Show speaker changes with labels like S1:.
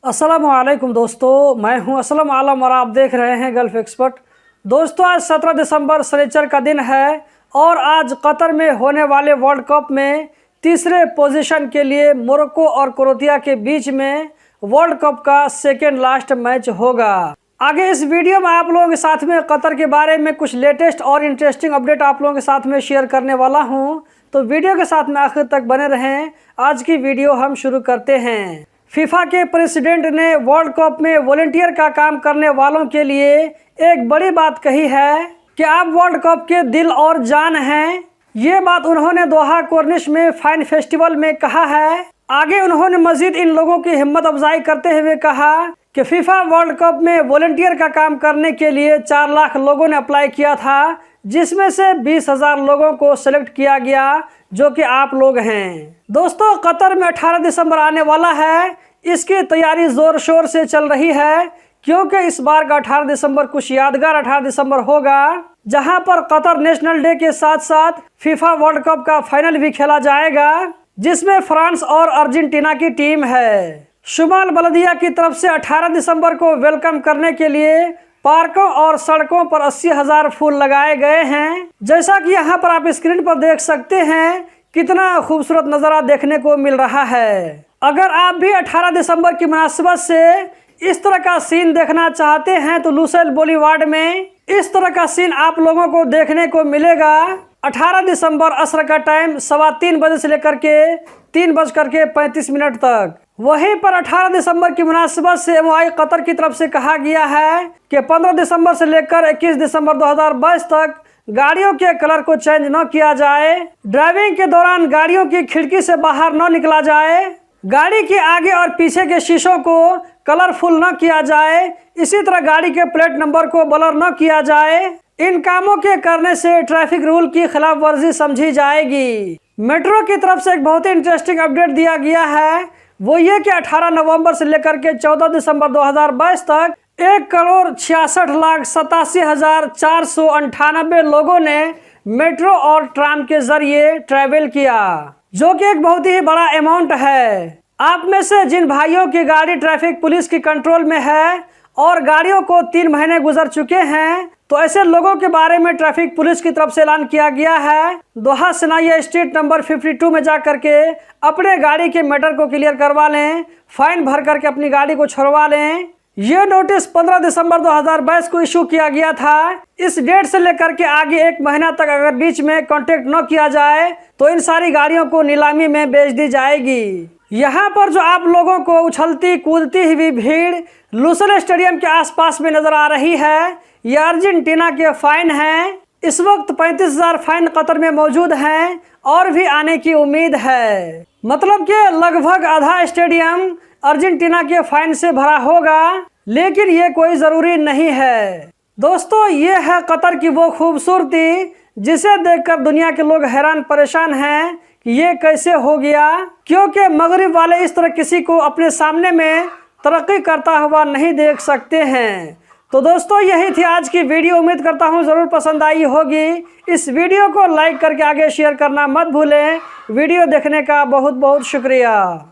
S1: अस्सलाम वालेकुम दोस्तों, मैं हूं असलम आलम और आप देख रहे हैं गल्फ एक्सपर्ट। दोस्तों, आज 17 दिसंबर शनिचर का दिन है और आज कतर में होने वाले वर्ल्ड कप में तीसरे पोजीशन के लिए मोरक्को और क्रोएशिया के बीच में वर्ल्ड कप का सेकेंड लास्ट मैच होगा। आगे इस वीडियो में आप लोगों के साथ में कतर के बारे में कुछ लेटेस्ट और इंटरेस्टिंग अपडेट आप लोगों के साथ में शेयर करने वाला हूं, तो वीडियो के साथ में आखिर तक बने रहें। आज की वीडियो हम शुरू करते हैं। फीफा के प्रेसिडेंट ने वर्ल्ड कप में वॉलंटियर का काम करने वालों के लिए एक बड़ी बात कही है कि आप वर्ल्ड कप के दिल और जान हैं। ये बात उन्होंने दोहा कॉर्निश में फाइन फेस्टिवल में कहा है। आगे उन्होंने मजीद इन लोगों की हिम्मत अफजाई करते हुए कहा कि फीफा वर्ल्ड कप में वॉलंटियर का काम करने के लिए 4 लाख लोगों ने अप्लाई किया था, जिसमें से 20,000 लोगों को सिलेक्ट किया गया, जो कि आप लोग हैं। दोस्तों, कतर में 18 दिसंबर आने वाला है। इसकी तैयारी जोर शोर से चल रही है, क्योंकि इस बार का 18 दिसंबर कुछ यादगार 18 दिसंबर होगा, जहां पर कतर नेशनल डे के साथ साथ फीफा वर्ल्ड कप का फाइनल भी खेला जाएगा, जिसमें फ्रांस और अर्जेंटीना की टीम है। शुमाल बल्दिया की तरफ से 18 दिसंबर को वेलकम करने के लिए पार्कों और सड़कों पर 80,000 फूल लगाए गए हैं। जैसा कि यहाँ पर आप स्क्रीन पर देख सकते हैं, कितना खूबसूरत नज़ारा देखने को मिल रहा है। अगर आप भी 18 दिसंबर की मुनासिबत से इस तरह का सीन देखना चाहते हैं तो लुसेल बोलीवार्ड में इस तरह का सीन आप लोगों को देखने को मिलेगा। 18 दिसंबर असर का टाइम 3:15 बजे से लेकर के 3:35 तक। वहीं पर 18 दिसंबर की मुनासिबत से MOI कतर की तरफ से कहा गया है कि 15 दिसंबर से लेकर 21 दिसंबर 2022 तक गाड़ियों के कलर को चेंज न किया जाए। ड्राइविंग के दौरान गाड़ियों की खिड़की से बाहर न निकला जाए। गाड़ी के आगे और पीछे के शीशों को कलरफुल न किया जाए। इसी तरह गाड़ी के प्लेट नंबर को ब्लर न किया जाए। इन कामों के करने से ट्रैफिक रूल की खिलाफ वर्जी समझी जाएगी। मेट्रो की तरफ से एक बहुत ही इंटरेस्टिंग अपडेट दिया गया है, वो ये कि 18 नवंबर से लेकर के 14 दिसंबर 2022 तक 1,66,87,498 लोगों ने मेट्रो और ट्राम के जरिए ट्रैवल किया, जो कि एक बहुत ही बड़ा अमाउंट है। आप में से जिन भाइयों की गाड़ी ट्रैफिक पुलिस की कंट्रोल में है और गाड़ियों को 3 महीने गुजर चुके हैं, तो ऐसे लोगों के बारे में ट्रैफिक पुलिस की तरफ से ऐलान किया गया है। दोहा सनाया स्ट्रीट नंबर 52 में जा करके अपने गाड़ी के मैटर को क्लियर करवा लें, फाइन भर करके अपनी गाड़ी को छुड़वा लें। ये नोटिस 15 दिसंबर 2022 को इशू किया गया था। इस डेट से लेकर के आगे 1 महीना तक अगर बीच में कांटेक्ट न किया जाए तो इन सारी गाड़ियों को नीलामी में बेच दी जाएगी। यहाँ पर जो आप लोगों को उछलती कूदती हुई भीड़ लुसेल स्टेडियम के आसपास में नजर आ रही है, ये अर्जेंटीना के फाइन हैं। इस वक्त 35,000 फाइन कतर में मौजूद हैं और भी आने की उम्मीद है। मतलब कि लगभग आधा स्टेडियम अर्जेंटीना के फाइन से भरा होगा, लेकिन ये कोई ज़रूरी नहीं है। दोस्तों, ये है कतर की वो खूबसूरती जिसे देखकर दुनिया के लोग हैरान परेशान हैं कि ये कैसे हो गया, क्योंकि मगरिब वाले इस तरह किसी को अपने सामने में तरक्की करता हुआ नहीं देख सकते हैं। तो दोस्तों, यही थी आज की वीडियो। उम्मीद करता हूँ ज़रूर पसंद आई होगी। इस वीडियो को लाइक करके आगे शेयर करना मत भूलें। वीडियो देखने का बहुत बहुत शुक्रिया।